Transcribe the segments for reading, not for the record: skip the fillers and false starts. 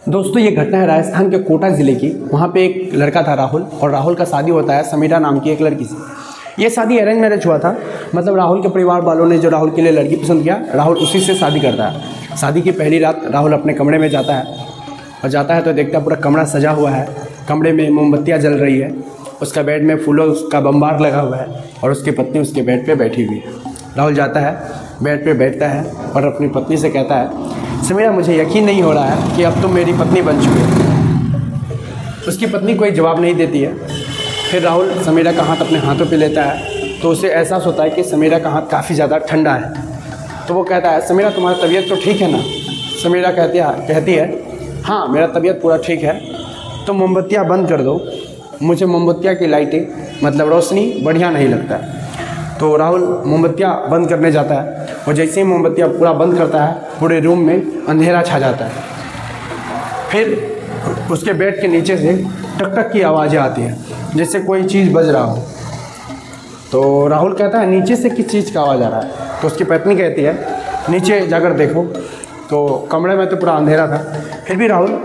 दोस्तों ये घटना है राजस्थान के कोटा ज़िले की। वहाँ पे एक लड़का था राहुल, और राहुल का शादी होता है समीरा नाम की एक लड़की से। ये शादी अरेंज मैरिज हुआ था। मतलब राहुल के परिवार वालों ने जो राहुल के लिए लड़की पसंद किया, राहुल उसी से शादी करता है। शादी की पहली रात राहुल अपने कमरे में जाता है, और जाता है तो देखता है पूरा कमरा सजा हुआ है। कमरे में मोमबत्तियाँ जल रही है, उसका बेड में फूलों का बम्बार लगा हुआ है, और उसकी पत्नी उसके बेड पर बैठी हुई है। राहुल जाता है, बेड पर बैठता है और अपनी पत्नी से कहता है, समीरा मुझे यकीन नहीं हो रहा है कि अब तुम मेरी पत्नी बन चुकी हो। उसकी पत्नी कोई जवाब नहीं देती है। फिर राहुल समीरा का हाथ अपने हाथों पे लेता है, तो उसे एहसास होता है कि समीरा का हाथ काफ़ी ज़्यादा ठंडा है। तो वो कहता है, समीरा तुम्हारी तबीयत तो ठीक है ना? समीरा कहती है हाँ मेरा तबीयत पूरा ठीक है, तो मोमबत्तियाँ बंद कर दो, मुझे मोमबत्तियाँ की लाइटें मतलब रोशनी बढ़िया नहीं लगता है। तो राहुल मोमबत्तियाँ बंद करने जाता है, और जैसे ही मोमबत्तियाँ पूरा बंद करता है, पूरे रूम में अंधेरा छा जाता है। फिर उसके बेड के नीचे से टक टक की आवाज़ें आती हैं, जैसे कोई चीज़ बज रहा हो। तो राहुल कहता है, नीचे से किस चीज़ का आवाज़ आ रहा है? तो उसकी पत्नी कहती है, नीचे जाकर देखो। तो कमरे में तो पूरा अंधेरा था, फिर भी राहुल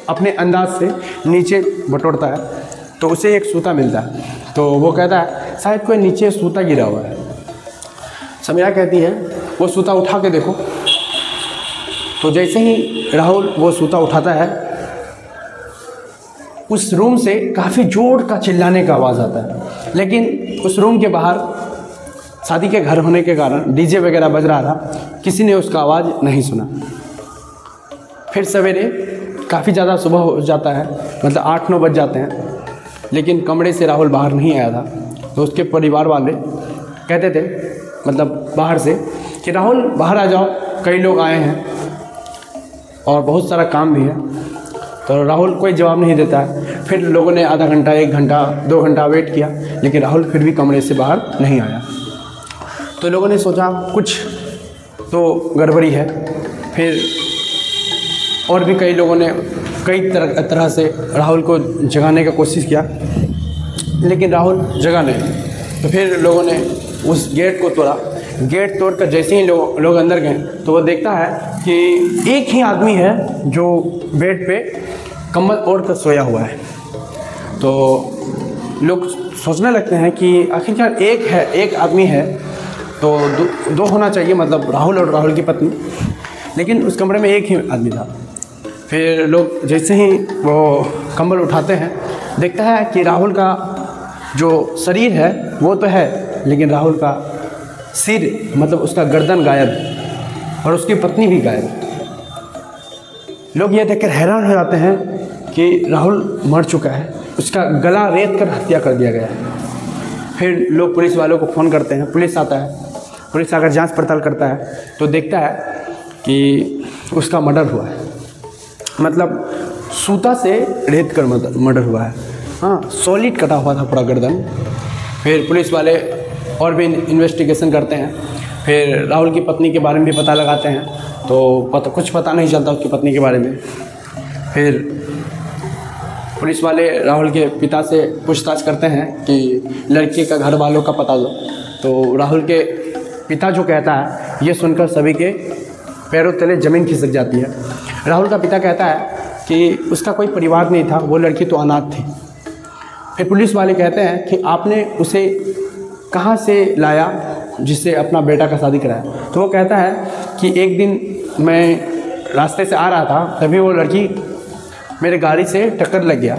अपने अंदाज से नीचे बटोरता है, तो उसे एक सूता मिलता है। तो वो कहता है, शायद कोई नीचे सूता गिरा हुआ है। समीरा कहती है, वो सूता उठा के देखो। तो जैसे ही राहुल वो सूता उठाता है, उस रूम से काफ़ी जोर का चिल्लाने का आवाज़ आता है। लेकिन उस रूम के बाहर शादी के घर होने के कारण डीजे वगैरह बज रहा था, किसी ने उसका आवाज़ नहीं सुना। फिर सवेरे काफ़ी ज़्यादा सुबह हो जाता है, मतलब 8-9 बज जाते हैं, लेकिन कमरे से राहुल बाहर नहीं आया था। तो उसके परिवार वाले कहते थे, मतलब बाहर से, कि राहुल बाहर आ जाओ, कई लोग आए हैं और बहुत सारा काम भी है। तो राहुल कोई जवाब नहीं देता है। फिर लोगों ने आधा घंटा, 1 घंटा, 2 घंटा वेट किया, लेकिन राहुल फिर भी कमरे से बाहर नहीं आया। तो लोगों ने सोचा कुछ तो गड़बड़ी है। फिर और भी कई लोगों ने कई तरह से राहुल को जगाने का कोशिश किया, लेकिन राहुल जगा नहीं। तो फिर लोगों ने उस गेट को तोड़ा। गेट तोड़कर जैसे ही लोग अंदर गए, तो वो देखता है कि एक ही आदमी है जो बेड पे कंबल ओढ़ कर सोया हुआ है। तो लोग सोचने लगते हैं कि आखिरकार एक आदमी है तो दो होना चाहिए, मतलब राहुल और राहुल की पत्नी, लेकिन उस कमरे में एक ही आदमी था। फिर लोग जैसे ही वो कंबल उठाते हैं, देखता है कि राहुल का जो शरीर है वो तो है, लेकिन राहुल का सिर, मतलब उसका गर्दन गायब, और उसकी पत्नी भी गायब। लोग ये देखकर हैरान हो जाते हैं कि राहुल मर चुका है, उसका गला रेत कर हत्या कर दिया गया है। फिर लोग पुलिस वालों को फ़ोन करते हैं, पुलिस आता है। पुलिस आकर जांच पड़ताल करता है, तो देखता है कि उसका मर्डर हुआ है, मतलब सूता से रेत कर मर्डर हुआ है। हाँ, सॉलिड कटा हुआ था पूरा गर्दन। फिर पुलिस वाले और भी इन्वेस्टिगेशन करते हैं। फिर राहुल की पत्नी के बारे में भी पता लगाते हैं, तो कुछ पता नहीं चलता उसकी पत्नी के बारे में। फिर पुलिस वाले राहुल के पिता से पूछताछ करते हैं कि लड़की का घर वालों का पता दो। तो राहुल के पिता जो कहता है, ये सुनकर सभी के पैरों तले ज़मीन खिसक जाती है। राहुल का पिता कहता है कि उसका कोई परिवार नहीं था, वो लड़की तो अनाथ थी। फिर पुलिस वाले कहते हैं कि आपने उसे कहाँ से लाया जिससे अपना बेटा का शादी कराया? तो वो कहता है कि एक दिन मैं रास्ते से आ रहा था, तभी वो लड़की मेरे गाड़ी से टक्कर लग गया।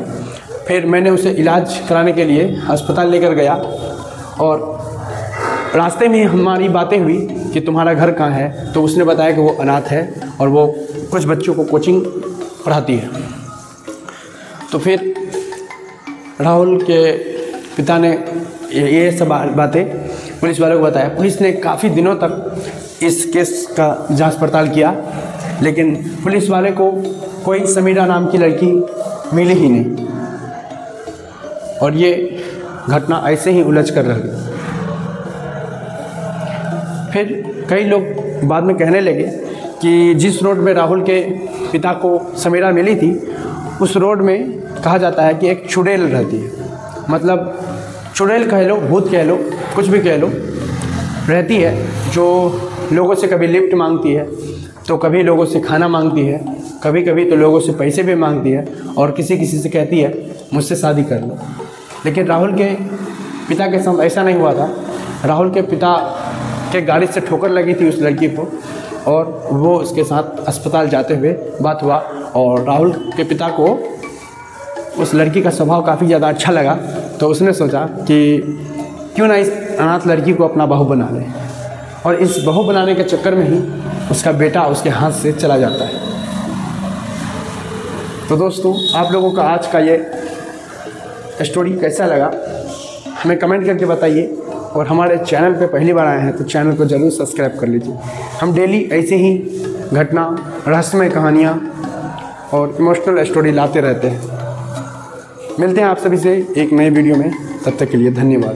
फिर मैंने उसे इलाज कराने के लिए अस्पताल लेकर गया, और रास्ते में हमारी बातें हुई कि तुम्हारा घर कहाँ है। तो उसने बताया कि वो अनाथ है और वो कुछ बच्चों को कोचिंग पढ़ाती है। तो फिर राहुल के पिता ने ये सब बातें पुलिस वालों को बताया। पुलिस ने काफ़ी दिनों तक इस केस का जांच पड़ताल किया, लेकिन पुलिस वाले को कोई समीरा नाम की लड़की मिली ही नहीं, और ये घटना ऐसे ही उलझ कर रह गई। फिर कई लोग बाद में कहने लगे कि जिस रोड में राहुल के पिता को समीरा मिली थी, उस रोड में कहा जाता है कि एक चुड़ैल रहती है। मतलब चुड़ैल कह लो, भूत कह लो, कुछ भी कह लो, रहती है, जो लोगों से कभी लिफ्ट मांगती है, तो कभी लोगों से खाना मांगती है, कभी कभी तो लोगों से पैसे भी मांगती है और किसी किसी से कहती है मुझसे शादी कर लो। लेकिन राहुल के पिता के साथ ऐसा नहीं हुआ था। राहुल के पिता के गाड़ी से ठोकर लगी थी उस लड़की को और वो उसके साथ अस्पताल जाते हुए बात हुआ और राहुल के पिता को उस लड़की का स्वभाव काफ़ी ज़्यादा अच्छा लगा, तो उसने सोचा कि क्यों ना इस अनाथ लड़की को अपना बहू बना ले, और इस बहू बनाने के चक्कर में ही उसका बेटा उसके हाथ से चला जाता है। तो दोस्तों, आप लोगों का आज का ये स्टोरी कैसा लगा हमें कमेंट करके बताइए, और हमारे चैनल पे पहली बार आए हैं तो चैनल को ज़रूर सब्सक्राइब कर लीजिए। हम डेली ऐसे ही घटना, रहस्यमय कहानियाँ और इमोशनल स्टोरी लाते रहते हैं। मिलते हैं आप सभी से एक नए वीडियो में, तब तक के लिए धन्यवाद।